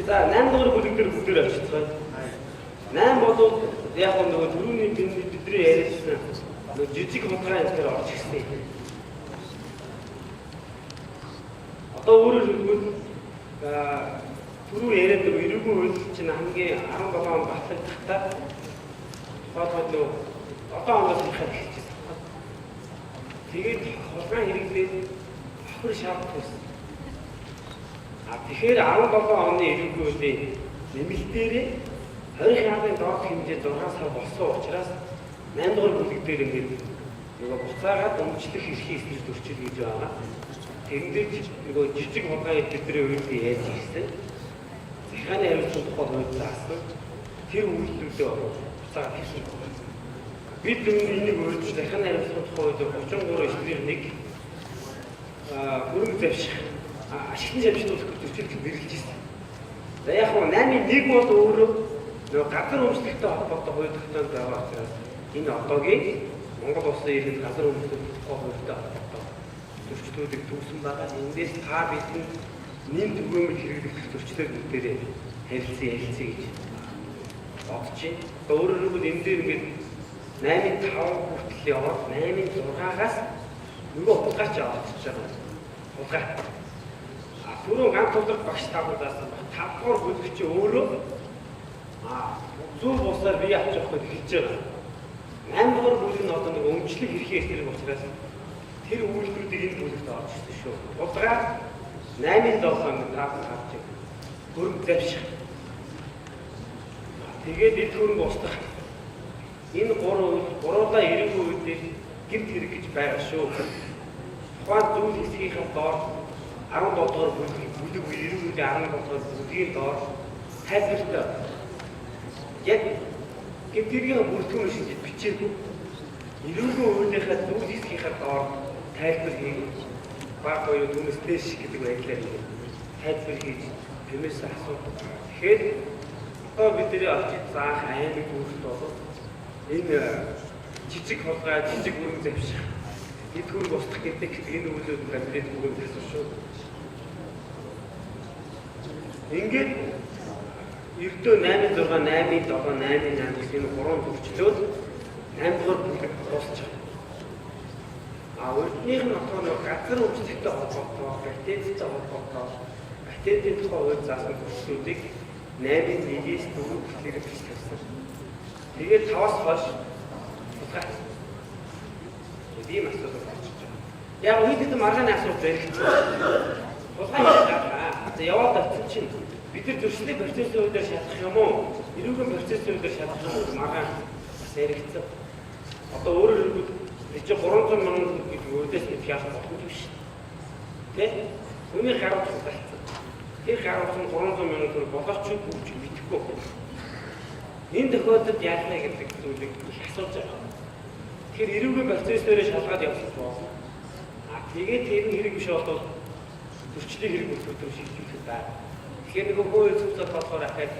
За 8 дугаар бүлэг дээр бүгдээр очицгаая. 8 бодвол яг нөгөө түрүүний бидний яриадсан нөгөө жижиг хулгай энэ төр орж ирсэн. Одоо өөрөөр хэлбэл түрүү яриад нөгөө эрүүгийн хууль чинь хамгийн 17 он батлагдахтаа нөгөө одоо оноос ихэнх хэлчихсэн. Тэгээд хулгай хэрэглээд хохир шаарддаг байсан. Тэгэхээр 17 оны эрүүгийн хуулийн нэмэлтээрээ 20 мянган доод хэмжээ 6 сар болсон учраас 8 дугаар бүлэг дээр ингээд нөгөө буцаагаад өмчлөх эрхийг эсрэг зөрчил гэж байгаа. Тэрнээр нөгөө жижиг хулгай эдгэрийн үед яаж ирсэн. Захааны амьд тухай хууль заасан. Тэр үйлдэлүүдээ буцаагаад хийсэн. Бид энийг өөрчлөж захааны амьд тухай хууль 33/1 хөрөнгө завших ашигны шавьчлуулах зөрчил гэж нэрлэж ирсэн. За яг нь 8-1 бол өөрөө нөгөө газар өмчлөлттэй холбоотой хууль тогтоомж байгаа учраас энэ одоогийн Монгол Улсын иргэд газар өмчлөлттэй хуультай холбоотой зөрчлүүдийг төгсөн байгаа. Эндээс та бидний нэм түгээмэл хэрэглэх зөрчлүүд дээр харилцан ярилцъя гэж бодож байна. Өөрөөр хэлбэл энэ дээр ингээд 8-5 хүртэл яваад 8-6-аас нөгөө хулгайч авчихж байгаа. Хулгай. Түрүү ганц тулгарч багш таагуулсан баг 5 дугаар бүлэг чи өөрөө зөв бусаар бие авч явах гэж хэлж байгаа. 8 дугаар бүлэг нь одоо нэг өмчлөх эрхээ эсрэг учраас тэр үйлдэлүүдийг энэ бүлэгт орж ирсэн шүү. Хулгай 8-7 хоног таасан авч хөрөнгө завших. Тэгээд эд хөрөнгө устгах. Энэ гуруулаа эрүүгийн үедээ гэмт хэрэг гэж байгаа шүү. Тухайн зүйл хэсгийнхаа доор 17 дугаар бүлэг эрүүгийн 17 дугаар бүлгийн доор тайлбартай. Яг гэмтэргийн бүртгэн шинжид бичээгүй. Эрүүгийн хуулийнхаа зүйл хэсгийнхаа доор тайлбар хийж баг буюу түүнээс дэш гэдэг байдлаар тайлбар хийж тэрнээс асуух. Тэгэхээр одоо бидний очиж заах аймаг бүрт бол энэ жижиг хулгай, жижиг хөрөнгө завших, эд хөрөнгө устгах гэдэг энэ үйлүүд баримтат бүгд хэлсэн шүү. Ингээд ердөө 8-6, 8-7, 8-8 гэх энэ гурван төвчлөөд 8 дугаар бүлэг дуусч байгаа. Урдных нь одоо газар өмчлөлттэй холбоотой, патенттэй холбоотой, патентын тухай хууль заасан төвчлүүдийг 8-1-ээс 4 хүртэл хэрэгжүүлсэн. Тэгээд 5-аас хойш хулгай. Тийм асуудал гарч ирж байгаа. Яг үүдэд маргааны асуудал зэрэгцээ. Хулгай хийж байгаа. За яваад авчих чинь бид нар зөрчлийн процессын үеэр шалгах юм уу? Эрүүгийн процессын үеэр шалгах юм уу? Маргаан бас яригдсан. Одоо өөрөөр хэлбэл чи 300 мянган гэж өөдөөс нь яах боломжгүй шүү. Тэ? Үүний гарууд болсон. Тэр гарууд нь 300 мянган төгрөг болгоч бүгд мэдэхгүй. Энэ тохиолдолд яах вэ гэдэг зүйлийг их асууж байгаа. Тэгэхээр эрүүгийн процессээр шалгаад явах болно. Тэгээд тэр нь хэрэг биш бол зөрчлийн хэрэг бүртгэл шийдвэрлэх байна. Тэгэхээр нэг хууль зөвлөлт болохоор ахаад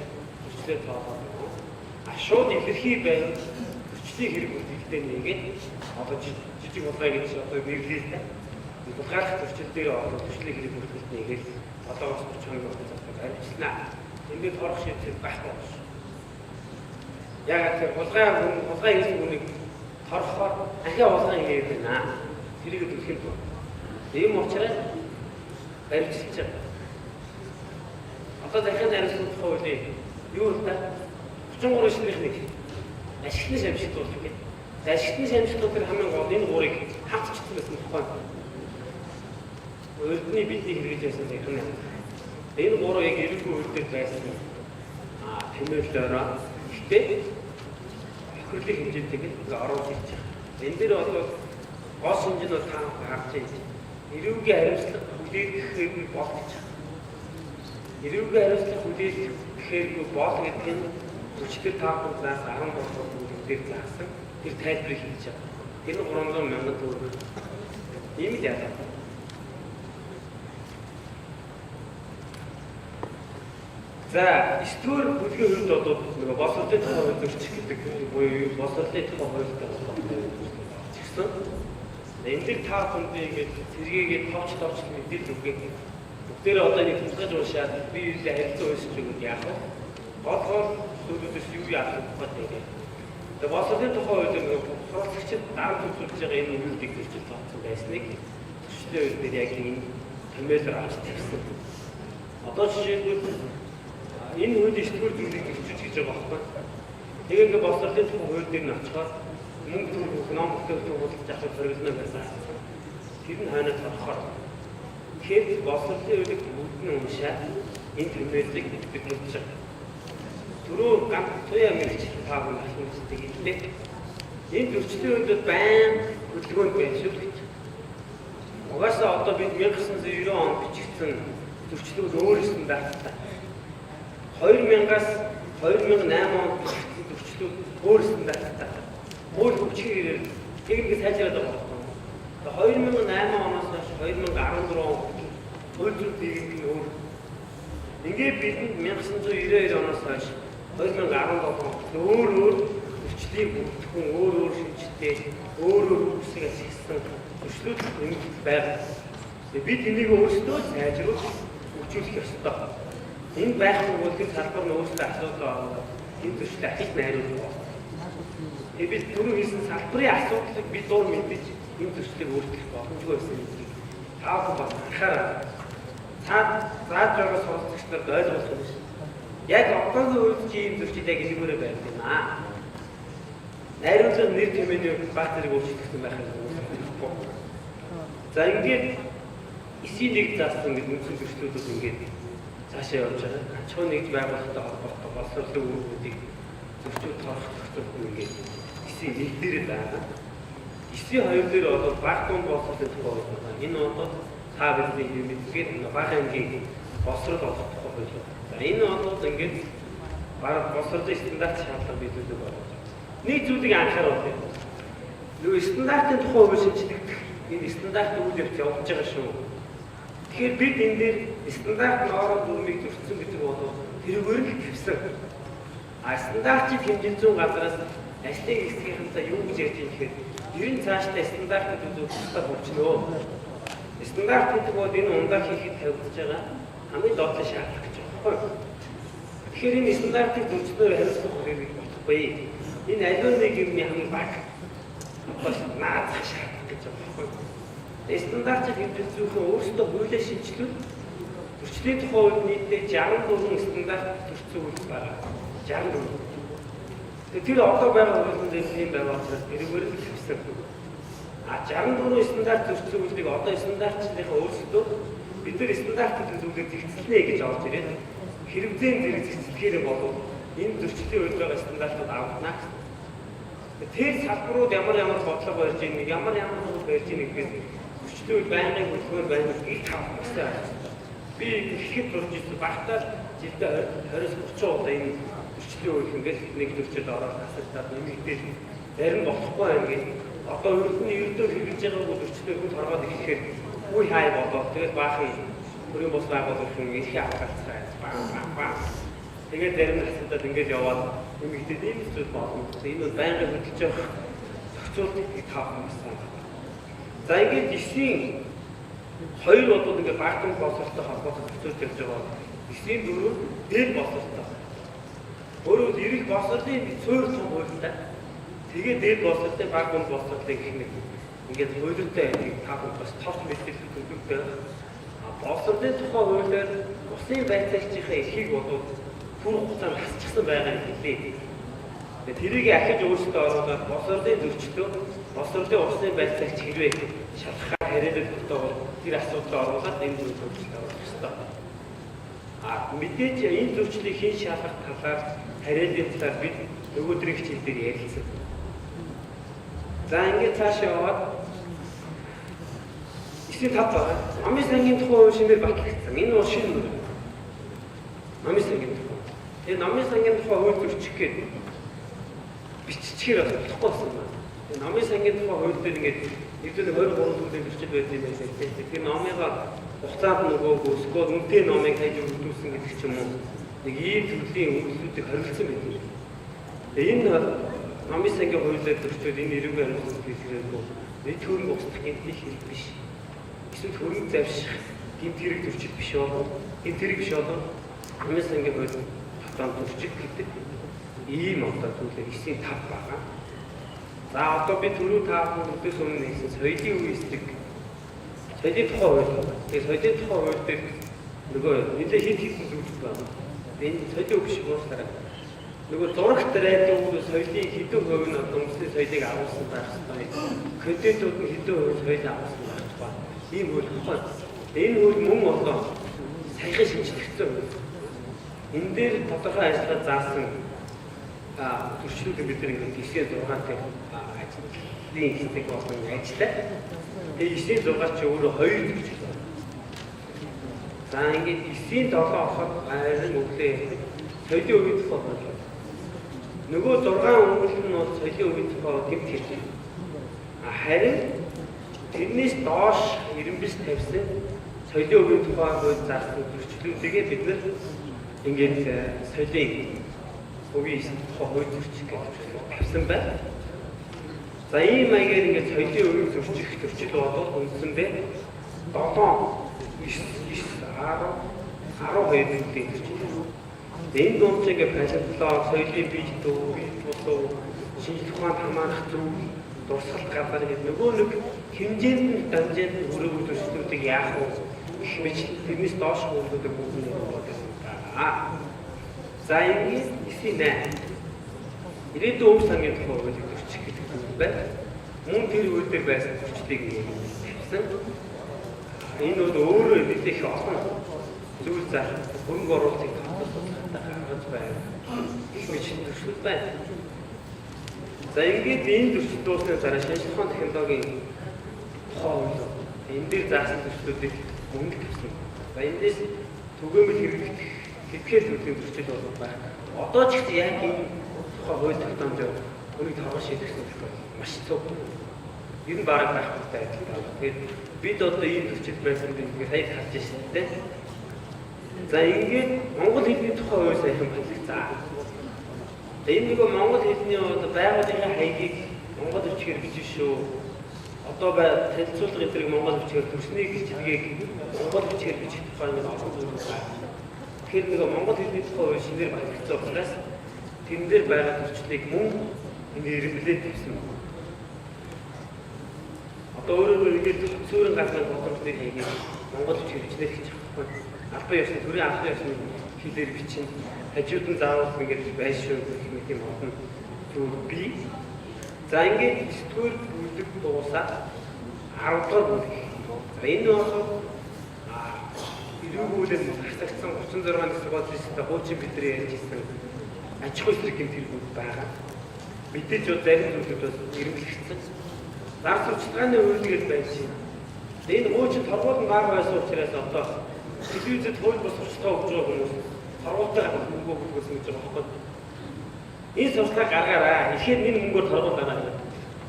зөрчлөө тоолоо. Шууд илэрхий байв зөрчлийн хэрэг бүртгэлтэй нэгээд одоо жижиг хулгай гэж одоо нэрлэлтэй. Хулгайлах зөрчил дээр одоо зөрчлийн хэрэг бүртгэлт нэгээд одоогоос 32 мянган төгрөг арилжлаа. Эндээ торох шийдэл байхгүй байна. Яг тэр хулгай хийсэн хүнийг торохоор ахиа хулгай хийгээд байна. Тэрийг төлөх юм. Ийм учраас баримтжилж байгаа. Одоо захианы хариуцлага тухай хуулийн юу вэ? 33/1 ашигны шавьчлуулах гэдэг. Ашигны шавьчлуулах хамгийн гол энэ гурыг хавцчихсан гэсэн тухай. Өөртний бидний хэрэгж байсан захианы. Энэ гурыг яг эрүүгийн үйлдэл байсан. Тэмүүлээрээ гэхдээ хөрлийн хэмжээтэйг оруулж ирж байгаа. Энэ дээр бол гол шинж нь та харж байна. Эрүүгийн хариуцлага хүлээх болгож байгаа. Эрүүгийн хариуцлага хүлээх бол гэдэг нь хүчтэй таахаас 13 бүлгээр заасан тэр тайлбарыг хийж байгаа. Тэр нь 300 мянган төгрөг. Ийм л яа. За, 9-р бүлгийн хувьд бол нөгөө боловсролын тухай хууль зөрчих гэдэг буюу боловсролын тухай хуультай холбоотой гэсэн. Энэ дээр та бүхэнд ингээд сэргээгээд товч мэдээлэл өгөх Тэр одоо нэг тусгаж уушаад би юутэй харилцаа үүсэж өгöd яах вэ? Бодгоор зүйлүүдээс юу яах вэ гэдэг. Тэгээ боловсролын тухай үед нэг сурвалжлагчид даан төлөвлөж байгаа энэ үйлдэл гэж тооцсон байсныг төсөлтөө үед дээр яг энэ тэмээлээр авч тавьсан. Одоо жишээлбэл энэ үед иштгэл зүйлийг хэлж гэж байгаа байхгүй. Тэгээ ингээ боловсролын тухай хууль дээр нь очихоор мөнгө төлөх ном бүтээгдэхүүн худалдаж авах хэрэглэнэ байсан. Тэр нь хойноос орохоор тэгэхээр боловсролын хуулийг бүгдний уншаад энэ тэмээлийг битгэж байгаа. Түрүү ганц туяа мэрэгч таав нь асуусдаг хэллээ. Энэ зөрчлийн үед байн хөдөлгөөнд байх шүү гэж. Угаасаа одоо бид 1990 онд бичигдсэн зөрчлүүд өөр стандарттай. 2000-аас 2008 онд бичигдсэн зөрчлүүд өөр стандарттай. Өөр хүчээр техник сайжраад байгаа юм. 2008 оноос хойш 2014 он хууль зүйн өөр. Ингээд бид 1992 оноос хойш 2017 онд өөр зөрчлийг бүртгэн өөр шинжтэй өөр үсэг ашигласан зөрчлүүд байна. Бид энийг өөрсдөө сайжруулж хөгжүүлэх ёстой. Энэ байхгүй бол тэр салбар нь өөрсдөө асуудал байгаа. Энэ зөрчлийг ахиж найруулах болно. Бид түрүү хийсэн салбарын асуудлыг бид дуур мэдээж энэ зөрчлийг өөрчлөх боломжгүй байсан гэдгийг таахан бас анхаараа. Цаад байгаа суралцагч нарт ойлгуулах юм шиг. Яг одоогийн үед чи энэ зөрчил яг энэгээрээ байна юм аа. Найруулгын нэр томьёоны баатарыг өөрчлөгдсөн байх юм. За ингээд эсийн нэг заасан гэдэг үндсэн зөрчлүүдүүд ингээд цаашаа явж байгаа. Ачуу нэгж байгуулалттай холбоотой боловсролын үүргүүдийг зөрчил тоохлох ингээд эсийн нэг дээрээ байгаа. Эсийн хоёр дээр бол баг дунд боловсролын тухай байна. Энэ одоо та бидний юм мэдгээд баг ангийн боловсрол болох тухай байна. За энэ бол ингээд баг боловсролын стандарт шаардлага биелүүлдэг байна. Нэг зүйлийг анхаарал тавьж. Нөгөө стандартын тухай хууль шинжилэгдэх энэ стандарт үйл явц явж байгаа шүү. Тэгэхээр бид энэ дээр стандарт нормын дүрмийг зөрчсөн гэдэг бол тэргээр л тавьсан. А стандартыг хэмжин зүүн газраас ажлын хэсгийнхэнтэй юу гэж ярьж байгаа гэхээр ер нь цаашдаа стандартыг үзүүлэхдээ болчихноо. Стандарт гэдэг бол энэ ундаа хийхэд тавигдж байгаа хамгийн доотлын шаардлага гэж байна. Тэгэхээр энэ стандартыг зөрчнөөр хариуцлах хэрэгтэй болохгүй. Энэ аливаа нэг юм хамгийн баг бас наацх шаардлага гэж байна. Стандартыг хэмжүүлсэн өөрсдөө хуулийн шинжилгээ зөрчлийн тухай үед нийтдээ 64 стандарт зөрчсөн үйл байгаа. 64. Тэр одоо байгаа хуулийн дэвшин байгаа учраас тэргээр л хэвсэн. А 64 стандарт зөрчсөн үйлийг одоо стандартчдынхаа өөрсдөө бид нар стандартыг зүйлээр зэгцэлнэ гэж орж ирээд хэрэгцээний зэрэг зэгцэлгээр болов энэ зөрчлийн үед байгаа стандартууд авахнаа. Тэр салбарууд ямар бодлого барьж ийн ямар барьж ийн гэдэг зөрчлийн үед байнгын хөдөлгөөр байна гэж тавхсаа. Би ихэд дурж ирсэн багтаа жилдээ 20-30 удаа энэ зөрчлийн үед ингээд нэг зөрчилд ороод тасалдаад нэмэгдээд зарим болохгүй байх гэж одоо өргөний ердөө хэрэгж байгаа зөрчлийн үед хорвоод ирэхээр үе хай болоод тэгээд баахан бүрийн бус байгуулах хүн их авахцгаа баа. Тэгээд зарим насуудад ингээд яваад нэмэгдээд ийм зүйл болно. Энэ бол байнгын хөдөлж явах зохицуултыг таах юмсан. За ингээд эсийн хоёр бол ингээд багтан боловсролтой холбоотой зохицуулж явж байгаа. Эсийн дөрөв дээр боловсролтой. Өөрөөр ирэх боловсролын цөөр том хуультай. Тэгээд дээр боловсролтой баг гол боловсролтой гэх нэг ингээд хуулиутай таах бас тооч мэдээлэл төлөвтэй. Боловсролын тухай хуулиар усын байцаагчийнхаа эрхийг бодвол түр хугацаанд хасчихсан байгаа юм хэлээ. Тэгээд тэрийг ахиж өөрсдөө оруулаад боловсролын зөрчлөө боловсролын усын байцаагч хэрвээ шалхахаар хариулах хэрэгтэй бол тэр асуудлыг оруулаад энэ зөрчлөлд оруулах хэрэгтэй. А мэдээж энэ зөрчлийг хэн шалгах талаар хариулын талаар бид нөгөөдрийн хичээл дээр ярилцсан. За ингээд цаашаа яваад эсийн тав байгаа. Намын сангийн тухай шинээр батлагдсан. Энэ бол шинэ юм. Намын сангийн тухай. Тэгээ намын сангийн тухай хууль зөрчих гээд биччихээр болохгүй болсон байна. Тэгээ намын сангийн тухай хууль дээр ингээд хэдэн 23 төрлийн зөрчил байдаг юм байна. Тэгэхээр номыгаа хугацаанд нөгөө өсгөө үнэтэй номыг хайж өгдүүлсэн гэдэг ч юм уу. Нэг ийм төрлийн үйлдэлүүдийг хоригдсан байдаг. Тэгээ энэ намын сангийн хуулиар зөрчил энэ эрүүгийн хариуцлага хэлэхгүй. Энэ төрийн устдах гэмтний хэрэг биш. Эсвэл хөрөнгө завших гинт хэрэг төрчил биш болов. Гинт хэрэг биш болов. Хамгийн сангийн хууль тогтоом төрчил гэдэг ийм одоо зүйлээ 9-ийн 5 байгаа. За одоо би түрүү та бүхэндээс өмнө нэгсэн соёлын үе эсрэг соёлын тухай хууль байна. Тэгээд соёлын тухай хууль дээр нөгөө нэлээд хит зүйл байна. Энэ соёлын үе шиг уучлаарай. Нөгөө зурагт радио соёлын хэдэн хувь нь одоо үндэсний соёлыг агуулсан байх хэрэгтэй. Контентууд нь хэдэн хувь соёлыг агуулсан байх хэрэгтэй. Ийм хууль байна. Энэ хууль мөн одоо саяхан шинжлэгдсэн хууль. Энэ дээр тодорхой ажиллагаа заасан төрчлүүдийг бид нэг 9-6-тай ажлын хэсэг болсон ажиллаа. Тэгээ 9-6 чи өөрөө 2 төрчил байна. За ингээд 9-7 авахад харин өглөө соёлын үеийн тухай байна. Нөгөө 6 өнгөлт нь бол соёлын үеийн тухай тэмт хэлсэн. Харин тэрнээс доош 99 тавьсан соёлын үеийн тухай хууль заасан төрчлүүдийг бид нэр ингээд соёлын үеийн тухай хууль төрчих гэж тавьсан байна. За ийм маягаар ингээд соёлын үеийг зөрчих төрчил болоод үндсэндээ 7 12 төрлийн төрчил. Энэ дунд ингээд палетлоо соёлын бие дүү, бусуу, шинжлэх ухаанд хамаарах зөв дурсгалт газар гэдэг нөгөө нэг хэмжээнд дамжаад өрөөгөө төрчлүүдийг яах вэ? Гэх мэт тэрнээс доош хуулиудыг бүгд нь байгаа. За ингээд 9-8 ирээдүйн өв сангийн тухай хуулийг төрчих гэдэг юм байна. Мөн тэр үйл дээр байсан төрчлийг тавьсан. Энэ бол өөрөө мэдээж олон зүйл заах хөрөнгө оруулалтыг гаргаж байна. Их мэд төрчлүүд байна. За ингээд энэ төрчил дуусны дараа шинжлэх ухааны технологийн тухай хууль энэ дээр заасан төрчлүүдийг мөнгө тавьсан. За эндээс түгээмэл хэрэглэх хэдгээр төрлийн төрчил болов байна. Одоо ч гэсэн яг энэ тухай хууль тогтоомж өөрийг торгож шийдэх маш цөв. Ер нь бараг байх хэрэгтэй адилхан. Тэгээд бид одоо ийм төрчил байсан гэдэг сая харж байна тийм. За ингээд монгол хэлний тухай хууль сайхан байна. За энэ нэг монгол хэлний байгууллагын хаягийг монгол бичгээр бичиж шүү. Одоо танилцуулга эдрийг монгол бичгээр төрсний гэрчлэгийг монгол бичгээр бичих тухай нэг олон зүйл байна. Тэгэхээр нэг монгол хэлний тухай хууль шинээр батлагдсан учраас тэн дээр байгаа төрчлийг мөн энэ ирэмблээд тавьсан. Одоо өөрөөр хэлбэл цөөрөн газрын бодлогын хаягийг монгол бичгээр бичнэ гэж байна. Албан ёсны төрийн албан ёсны хэлээр бичин хажууд нь заавал ингэж байж шүү гэх мэт юм олон зүйл бий. За ингээд 9-р бүлэг дуусаад 10-р бүлэг. Энэ бол ирүүгүүлэн хасагдсан 36-ны сургуулийн хуучин бидний ярьжсэн аж ахуй хэрэг гэмтэргүүд байгаа. Мэдээж бол зарим зүйлүүд бас ирэмблэгдсэн. Зар сурталчилгааны үйлдэл байж байна. Энэ хуучин торгуулан гар байсан учраас одоо телевизэд хууль бус сурталчилгаа өгч байгаа хүмүүс торгуултаа мөнгө өгөхөөс гэж байгаа байхгүй. Энэ сурталчилгаа гаргаараа. Ихээр энэ мөнгөөр торгуулаа.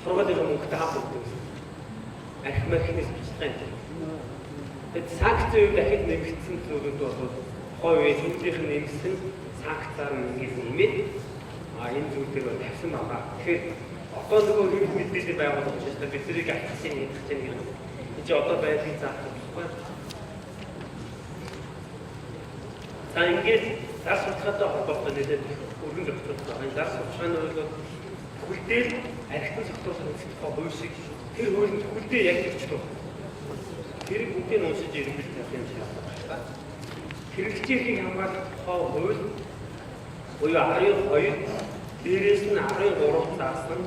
Торгуулын мөнгөтэй хамт өгдөг. Архимахнээс бичлэг юм. Тэгэд санкцийн үед дахид нэмэгдсэн зүйлүүд бол хойд төлөвлөх нь нэмсэн санкцаар ингээд нэмээд энэ зүйлээр бол тавьсан байгаа. Тэгэхээр одоо нөгөө хэвлэл мэдээлэл байгуулах гэж байна. Бид тэрийг ахицын хийх гэж байна. Энд чи одоо байдлыг заах байхгүй. За ингээд зар сурталчилгаатай холбоотой нэлээд өргөн зохицуулт байгаа. Энэ зар сурталчилгааны хууль бол бүхэлдээ архитектур зохицуулах тухай хууль шиг тэр хууль бүхэлдээ яг зохицуулах. Тэр бүгдийг нь уншиж ирэх юм шаардлагатай. Хэрэглэгчийн хамгаалах тухай хууль буюу 12 дээрээс нь 13 заасан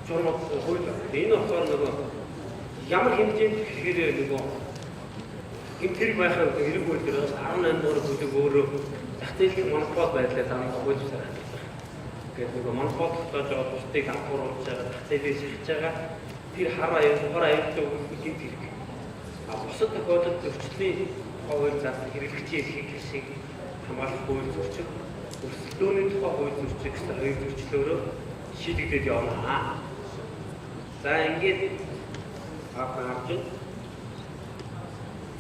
журмат хууль. Энэ болохоор нөгөө ямар хэмжээнд гэхээр нөгөө гэмтэрэг байхад хэрэг хууль дээр 18 дугаар бүлэг өөрөө зах зээлийн монопол байдлаар дамжуулах хууль зүйн. Тэгээд нөгөө монополтой жоо бусдыг хамруулж байгаа зах зээлээс шилж байгаа тэр хар аюултай үйлдэл гэмт хэрэг. Бусад тохиолдолд зөрчлийн хууль заасан хэрэглэгчийн эрхийг хэсэг хамгаалах хууль зөрчил, өрсөлдөөний тухай хууль зөрчил гэсэн хоёр зөрчлөөрөө шийдэгдээд явна. За ингээд авах юм.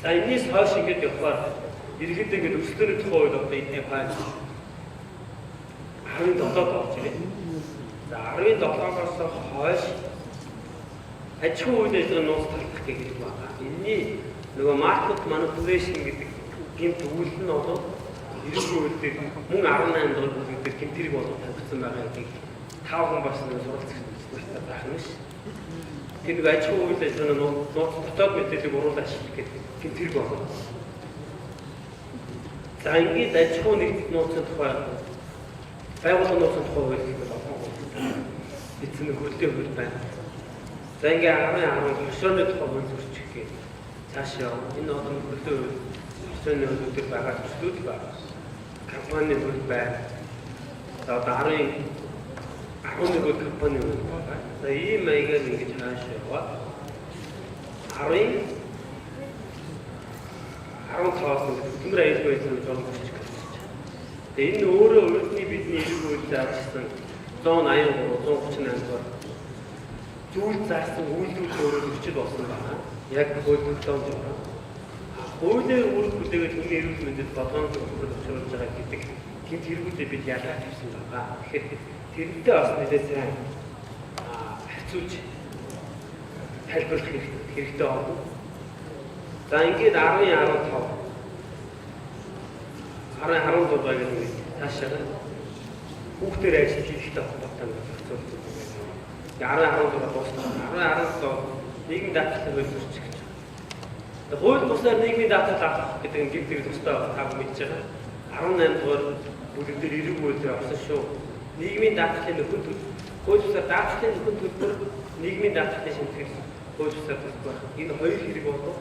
За энэс хойш ингээд явахаар ерөнхийдөө ингээд өрсөлдөөний тухай хууль одоо энэ файл 17 болж байна. За 17-оос хойш аж ахуй үйл ажиллагаа нууц талдах гэх юм байна. Энэний нөгөө market manipulation гэдэг гэмт үйл нь бол ерөнхий үйлдэл мөн 18 дугаар бүлэгдэр гэмтэрэг болоод тавьсан байгаа гэдгийг тав хүн бас нэг суралцах хэрэгтэй байх нь ш. Тэр нэг аж ахуй үйл ажиллагаа нууц дотоод мэдээллийг уруулж ашиглах гэдэг гэмтэрэг болоод. За ингээд аж ахуй нэгдэл нууцын тухай байгууллагын нууцын тухай хэлэх эцэг нь хөлтэй хөл байна. За ингээ 10 хөшөөний тухай хөл зөрчих гээ. Цаашаа энэ олон хөлтэй хөшөөний хөлүүд байгаа төслүүд байна. Компани хөл байна. За одоо 11 компани хөл байна. За ийм маягаар ингэж хаашаа яваа. 15-аас хөдөлмөр аюулгүй байдлыг жолоомжчих гэж байна. Тэгээ энэ өөрөө өөрсний бидний эрэг үйл заасан 183 138 дугаар зүйл заасан үйлдвэрлэл өөрөө өчид болсон байна. Яг хууль тогтоомж байгаа. Хуулийн үүрэг бүтээгээд хүний эрүүл мэндэд болгоомж өгч байгаа гэдэг гэмт хэрэгүүдээ бид ялгаж тавьсан байгаа. Тэгэхээр тэрнтэй бас нэлээд сайн харьцуулж тайлбарлах хэрэгтэй байна. За ингээд 10-15 дугаар гэдэг таашаа хүүхдээр ажиллаж ихтэй холбоотой зохицуулт. 10-15 дугаар дуусна. 10-17 нийгмийн даатгалыг хөлсөж гэж. Хууль туслаар нийгмийн даатгал авах гэдэг нь гэмтэг тустай тав мэдж байгаа. 18 дугаар бүлэгдэр эрэг үйлдэл авсан шүү. Нийгмийн даатгалын нөхөн төлөв. Хууль туслаар даатгалын нөхөн төлбөр нийгмийн даатгалын шимтгэл хууль туслаар тусах. Энэ хоёр хэрэг болов.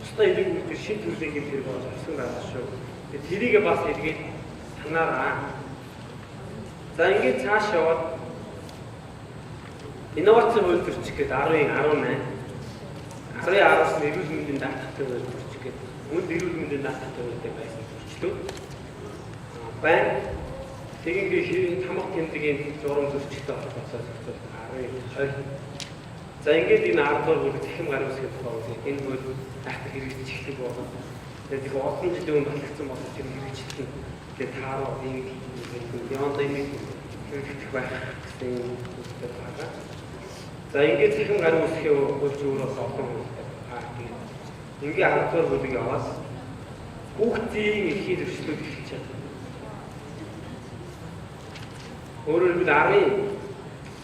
Тустай эрэг үйлдэл шин төрлийн гэмт хэрэг болж авсан байгаа шүү. Тэрийг бас эргээд танаараа. За ингээд цааш яваад инновацийн хууль зөрчих гээд 10-18 эрүүл мэндийн даатгалын хууль зөрчих гээд үүнд эрүүл мэндийн даатгалын хууль байсан зөрчлөө. Байна. Тэгэнгүүт хамаг тэмдгийн журам зөрчилтэй холбоотой зохицуулт 10-20. За ингээд энэ 10 дугаар бүлэг цахим гар үсгийн тухай энэ хууль даатгал хэрэгжих болно. Тэгээд их олон жилийн өмнө батлагдсан боловч хэрэгжих тэгээд тааруу ийм яваад ийм хэрэгжих байх гэсэн үгтэй байгаа. За ингээд цахим гар үсгийн хууль зөрөөс олон тэгээд ингээд 10 дугаар бүлэг яваад хүүхдийн эрхийг зөрчлөөд эхэлж байна. Өөрөөр хэлбэл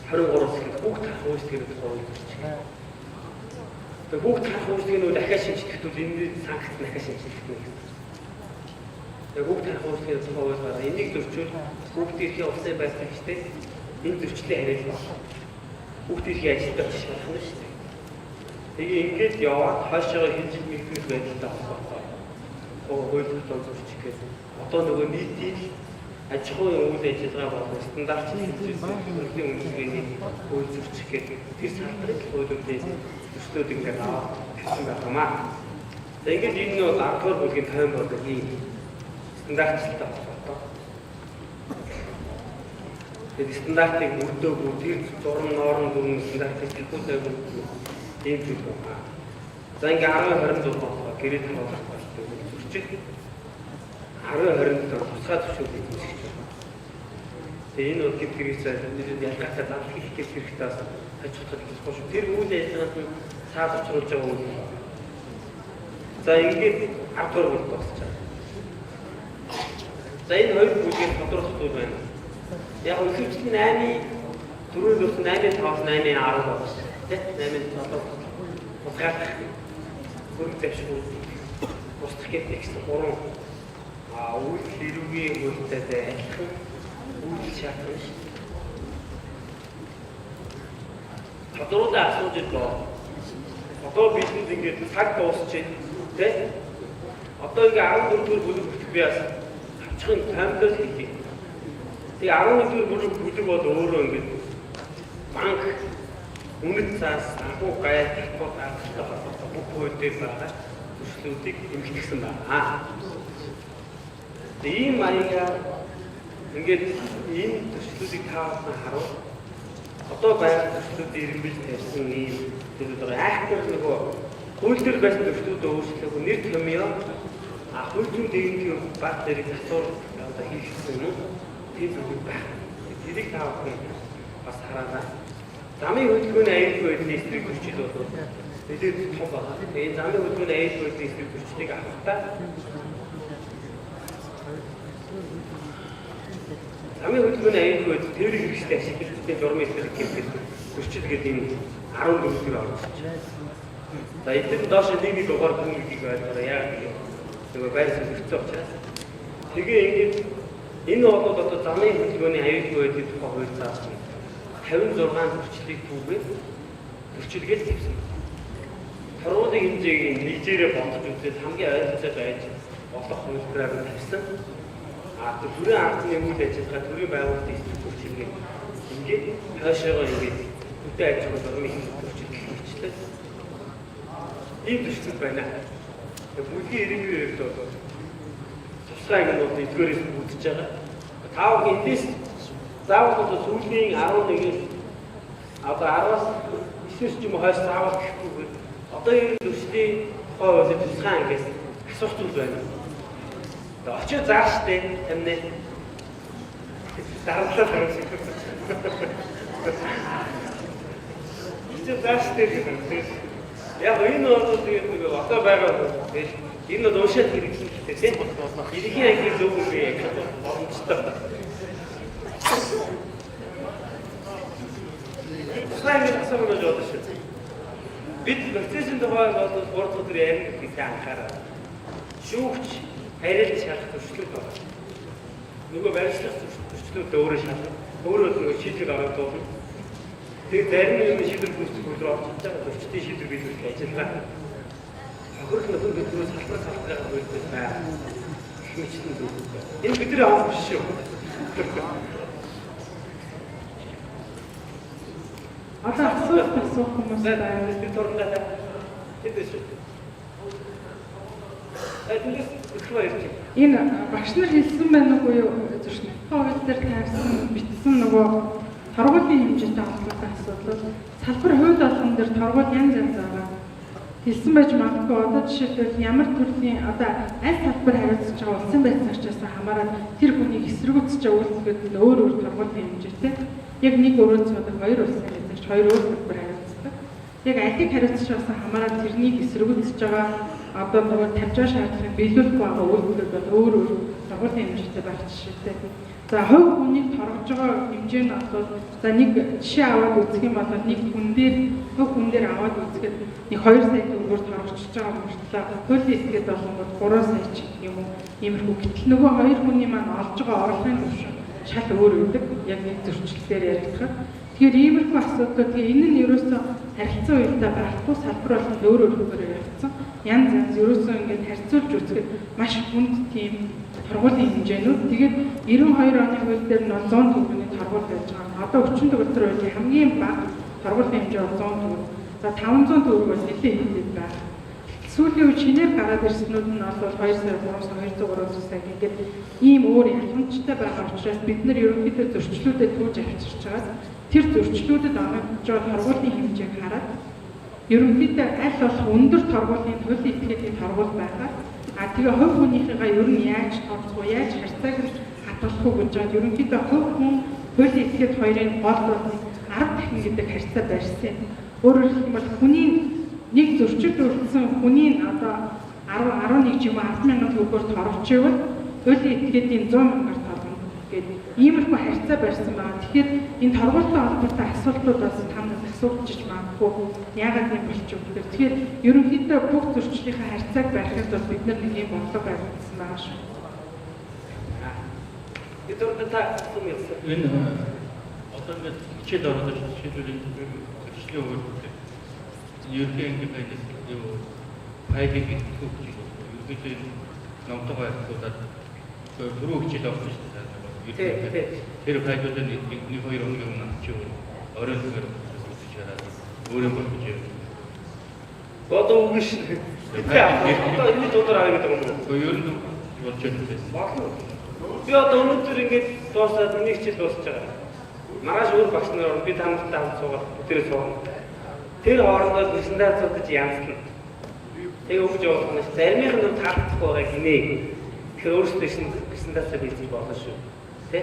10-23-аас ихэнх хүүхд тарах үйлчлэгийг хууль зөрчих. Тэгээд хүүхд тарах үйлчлэгийг дахиад шинжлэхэд бол энэ санкц дахиад шинжлэх нэ. Тэгээд хүүхд тарах үйлчлэгийг хууль байгаа. Энийг зөрчүүл хүүхдийн эрхийн улсын байцаагчтай энэ зөрчлөө хариулах болно. Хүүхдийн эрхийн ажилтнаар шалгах нь шүү дээ. Тэгээ ингээд яваад хойшоо хинжил мэлбэр байдалтай холбоотой. Хууль зөрчих гэдэг. Одоо нөгөө нийтийн аж ахуйн үйл ажиллагаа болон стандарт хэлбэрийн үнэлгээний хууль зөрчих гэдэг тэр салбарыг хуулиудын төслүүд ингээд аваад тавьсан байнамаа. За ингээд энэ нь 10 дугаар бүлгийн 50 болдог ийм стандарттай холбоотой. Тэгээд стандартыг мөрдөөгүй тэр зурм норм дүрм стандартыг төлөвлөж ийм зүйл байна. За ингээд 10-20 дугаар гэрээ тавуулах болдог зөрчих 10-20 тусгай төвшөлт үүсгэж байна. Тэгээ энэ бол гэмт хэрэгцээ ялгаатай зам хийх гэмт хэрэгтээс хажуудад болохгүй шүү. Тэр үйл ажиллагаанд нь цаад учруулж байгаа үйл. За ингээд 10 дугаар бүлэг болчихж байна. За энэ хоёр бүлгийн тодорхойлох зүйл байна. Яг өсвөрчлийн 8-4-өөс 8-5-аас 8-10 болж байна. Тэ 8-7 утгаах хөрөг завшгүй устгах гэдэг гэсэн 3 үйл хэрүүгийн хөлтэй адилхан үйл шаардлагатай шүү. Тодорхой асууж байгаа. Одоо бидэнд ингээд цаг дуусчихэ тэ. Одоо ингээд 14 дугаар бүлэг хүртэл би бас тавчхын таймлал хийх. Тэгээ 11 дугаар бүлэг бол өөрөө ингээд банк үнэт цаас агуу гай татвар авахтай холбоотой бүх хуулиуд байгаа төслүүдийг эмхэгдсэн байна. Ийм маягаар ингээд энэ төслүүдийг таавсан харуул одоо байгаа төслүүдийн ирэмбэл тавьсан ийм зүйлүүд байгаа. Айхтар нөгөө хууль дээр байсан төслүүдөө өөрчлөлөө нэр томьёо хууль зүйн дээгүүр баг дээрийг татвар одоо хийх гэсэн юм. Тийм зүйл байна. Тэрийг таавсан бас хараад Замын хөдөлгөөний аюулгүй байдлын эсрэг зөрчил бол нэлээд том байна. Тэгээ замын хөдөлгөөний аюулгүй байдлын эсрэг зөрчлийг авахдаа замын хөдөлгөөний аюулгүй байдал тээврийн хэрэгслийн ашиглалтын журмын эсрэг гэмтэл зөрчил гэдэг энэ 14 төр орсон. За эдгээр доош нэг дугаар хүмүүнийг байлгаараа яг нөгөө байр суурьцсан учраас тэгээ ингээд энэ бол одоо замын хөдөлгөөний аюулгүй байдлын тухай хууль заасан 56 зөрчлийг түүгээд зөрчилгээд тавьсан. Хорвоодын хэмжээг нэгжээрээ бодож үзээд хамгийн ойролцоо байж болох хуулбараар тавьсан. Төрийн арганы үйл ажиллагаа төрийн байгууллагын эсрэг зөрчилгээ ингээд хойшоогоо ингээд бүтээн ажил журмын зөрчилгээ хийчлээ. Ийм зөрчил байна. Бүлгийн иргэний хувьд бол тусгай ингэ бол эдгээрээс үүдэж байгаа. Таав эндээс заавал сүүлийн 11-ээс одоо 10-аас 9-с ч юм уу хойш заавал гэхгүй. Одоо энэ зөрчлийн тухай хуулийг тусгай ангиас асуух зүйл байна. Очиж зааштай тамны дарамтлал харуулсан. Очиж зааштай гэдэг. Яг энэ бол тэгээд нэг одоо байгаа тэгэл энэ бол уушаад хэрэглэхтэй тийм иргэний ангийн зөв үгүй яг боломжтой. Сайн асууж байгаа шүү. Бид процессын тухай бол 3 өдөр ярих гэдэг анхаарал. Шүүгч харилцаж шалах зөрчлүүд байна. Нөгөө баримтлах зөрчлүүд өөрөө шалах. Өөрөө нөгөө шийдвэр гаргах болно. Тэгээд зарим нэг шийдвэр гүйцэтгэх рүү орж байгаа зөрчлийн шийдвэр биелүүлэх ажиллагаа. Хөрх нөхөн бидрээс салбар хөрөх байна. Хэмжлэн зүйл. Энэ бидний авах биш шүү. Одоо асуух хүмүүс байна. Би турнаа хэвээс. Энэ багш нар хэлсэн байна уу юу зөвшнө. Хууль дээр тавьсан бичсэн нөгөө торгуулийн хэмжээтэй холбоотой асуудал салбар хууль болгон дээр торгуул янз янз байгаа. Хэлсэн байж магадгүй одоо жишээлбэл ямар төрлийн одоо аль салбар хариуцж байгаа улсын байдлын орчноос хамаарат тэр хүнийг эсэргүүцэж байгаа үйлдэлүүд нь өөр өөр торгуулийн хэмжээтэй. Яг нэг өрөөнд цудаг хоёр улсын эзэгч хоёр өөр салбар хариуцдаг. Яг алийг хариуцж байгаас хамаарат тэрнийг эсэргүүцэж байгаа одоо нөгөө тавьж байгаа шаардлагыг биелүүлэх байгаа үйлдэлүүд бол өөр өөр торгуулийн хэмжээтэй байх жишээтэй. За хувь хүнийг торгож байгаа хэмжээ нь бол за нэг жишээ аваад үзэх юм бол нэг хүн дээр хувь хүн дээр аваад үзэхэд нэг 2 сая төгрөгөөр торгожж байгаа мөртлөө хуулийн этгээд болгонгод 3 сая ч юм уу иймэрхүү. Гэтэл нөгөө хоёр хүний маань олж байгаа орлогын түвшин шал өөр үүдэг. Яг нэг зөрчилдөр яригдахад. Тэгэхээр иймэрхүү асуудлууд энэ нь ерөөсөө харилцан үедээ байхгүй салбар болгонд өөр өөрөөр яригдсан. Янз янз ерөөсөө ингээд харьцуулж үзэхэд маш хүнд тийм торгуулийн хэмжээнүүд. Тэгээд 92 оны хууль дээр нь 100 төгрөгийн торгуул байж байгаа. Одоо 40 төгрөг үеийн хамгийн бага торгуулийн хэмжээ 100 төгрөг. За 500 төгрөг бол нэлээд ихэд байна. Сүүлийн үед шинээр гараад ирсэнүүд нь бол 2 сая 3 сая 200 сая гэдэг ийм өөр ялгамжтай байгаа учраас бид нар ерөнхийдөө зөрчлүүдэд түүж авчирч байгаа. Тэр зөрчлүүдэд оногдож байгаа торгуулийн хэмжээг хараад ерөнхийдөө аль болох өндөр торгуулийн хуулийн этгээдийн торгуул байгаа. Тэгээ хувь хүнийхээ ер нь яаж тооцох вэ? Яаж харьцааг хадгалах вэ гэж байгаа. Ерөнхийдөө хувь хүн хуулийн этгээд хоёрын гол бол 10 дахин гэдэг харьцаа барьсан. Өөрөөр хэлбэл хүний нэг зөрчилд өртсөн хүний одоо 11 ч юм уу 10,000 төгрөгөөр торгож ивэл хуулийн этгээдийн 100,000-аар торгоно гэдэг иймэрхүү харьцаа барьсан байна. Тэгэхээр энэ торгуултай холбоотой асуудлуудаас танаас асууж магадгүй яагаад юм болчих вэ? Тэгэхээр ерөнхийдөө бүх зөрчлийн харьцааг барихад бол бид нар нэг юм бодлого барьсан байгаа шүү. Бид өөртөө энэ одоо ингээд хичээл ороод шийдвэрлэлийн зөрчлийн хууль ерөнхий ангийн байдлаас юу файлыг өгөх гэж ерөнхийдөө номтойгоо асуудаад түрүү хичээл авах гэж байна. Тэр файлууд нь 1-2 өдрийн өмнө авчих юм. Оройн зүгээр үзэж хараад өөрөө болгож яа. Одоо үгүй шүү. Одоо энэ дуудаар авах гэдэг юм уу? Ер нь болж байна. Би одоо өнөөдөр ингээд дуусаад нэг хичээл дуусч байгаа. Маргааш өөр багш нар би тамтай хамт суугаад бүтээрээ сууна. Тэр хоорондоо презентацуудад янзлна. Тэгээ өгч явах нь заримын нь таалагдахгүй байгаа гинэ. Тэгэхээр өөрсдөө шин презентацаа хийж болно шүү. Тэ?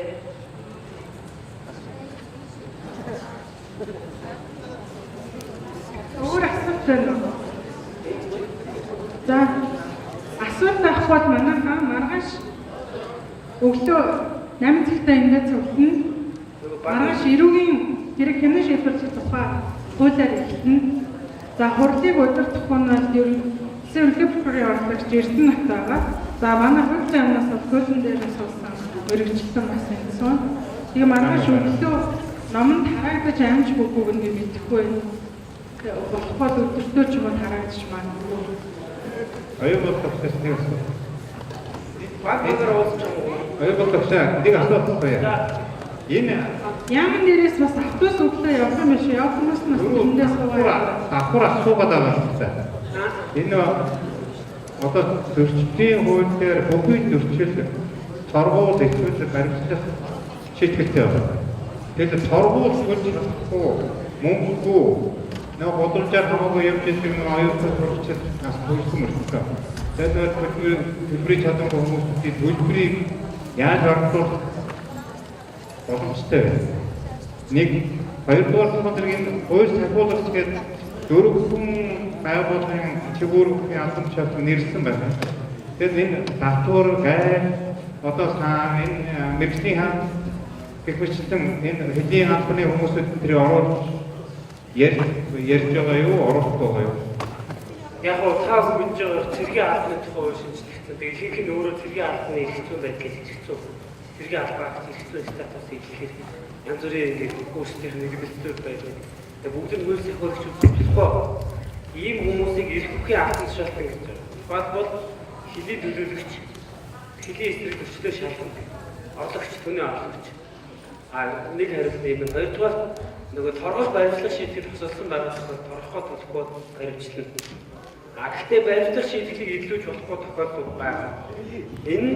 Өөр асуулт байна уу? За асуулт авах бол манайхаа маргааш өглөө 8 цагтаа ингээд цуглана. Маргааш эрүүгийн хэрэг хэмнэн шийдвэрлэх тухай хуулиар эхэлнэ. За хурлыг удирдах нь бол ер нь Улсын прокурорын оролцогч Эрдэнэт байгаа. За манай хуультай юмнаас бол хуулийн дээрээс суусан өргөжлөлтөн бас ингэсэн. Тэгээ маргааш өглөө номонд хараагдаж амж бүгүүг нь мэдэхгүй. Болохгүй өдөртөө ч юм уу хараагдаж магадгүй. Оюутгаас нэг асуулт. Багаар уулзсан уу? Оюутгаас нэг асуулт байна. Энэ Яамн дээрээс бас автобус өглөө явах юм шиг явах хүмүүс нь бас эндээ суугаад давхар асуугаад байгаа юм байна. Энэ одоо зөрчлийн хууль дээр бүхий зөрчил торгуул эсвэл баримтлах шийдвэртэй байна. Тэгэхээр торгуул хөлж чадахгүй мөнгөгүй нэг бодлоор хамаагүй явж ирсэн нэг оюутан сурагчид нас бүлгэн мөртөө. Тэгээд төлбөрийг чадахгүй хүмүүсийн төлбөрийг яаж оруулах боломжтой байна. Нэг хоёрдугаар хамтрын хууль сахиулах гэдэг дөрвөн байгууллагын чигүүрийн албан тушаалд нэрсэн байна. Тэгэхээр энэ татвар гай одоо энэ мэргэжлийн хаан гэх мэтлэн энэ хэдийн албаны хүмүүсүүд тэрийг оруулж ярьж байгаа юу, оруулах байгаа юу? Яг нь таас мэдж байгаа цэргийн албаны тухай шинжилгэсэн. Тэгээ ихэнх нь өөрөө цэргийн албаны эрхцүү байдлыг хэрэгцүү. Цэргийн албаас эрхцүү статусыг хэлэхээр янз бүрийн ингээд гүйцэтгэх нэгдэлтүүд байдаг. Тэгээ бүгд нь хууль сахиулагч үзүүлэхгүй. Ийм хүмүүсийг эрх бүхий албан тушаалтан гэж байна. Тухайлбал хэлийн төлөөлөгч, хэлийн эсрэг төвчлөө шалгах, орлогч, түүний орлогч. Нэг хариулт юм. Хоёрдугаар нөгөө торгох баримтлах шийдвэр тусалсан байгаа торгохоо төлөхгүй баримтлана. Гэхдээ баримтлах шийдвэрийг илүүж болохгүй тохиолдол байгаа. Энэ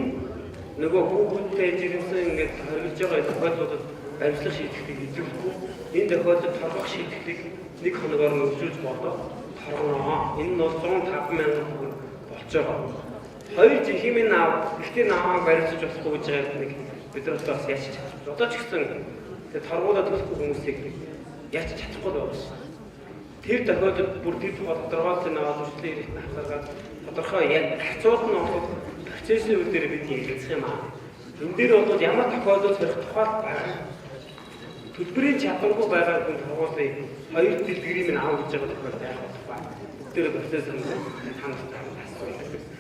нөгөө хүүхдтэй жирэмсэн ингээд хоригдж байгаа тохиолдлуудад баримтлах шийдвэрийг илүүхгүй. Энэ тохиолдолд торгох шийдвэрийг нэг хоногоор нь өргөжүүлж болдог. Торгоно. Энэ нь бол 105,000 төгрөг болж байгаа. Хоёр жинхэнэ наав, гэхдээ нааваа баримтлаж болохгүй гэж байгаа нэг бидрээс бас яаж чадчих. Одоо ч гэсэн тэгээ торгуулаад төлөхгүй хүмүүсийг яаж чадахгүй байгаа шээ. Тэр тохиолдолд бүр тэр тодорхойлолтын аваад үржлийн хэрэгт хасаргаад тодорхой яг харьцуулт нь олох процессын үйл дээр бид ярилцах юм аа. Энэ дээр бол ямар тохиолдол сорих тухай байгаа. Төлбөрийн чадваргүй байгаа хүн торгуулыг хоёр дэлгэрийг нь аав гэж байгаа тохиолдол яах вэ? Тэр процесс нь хандсан асуулт.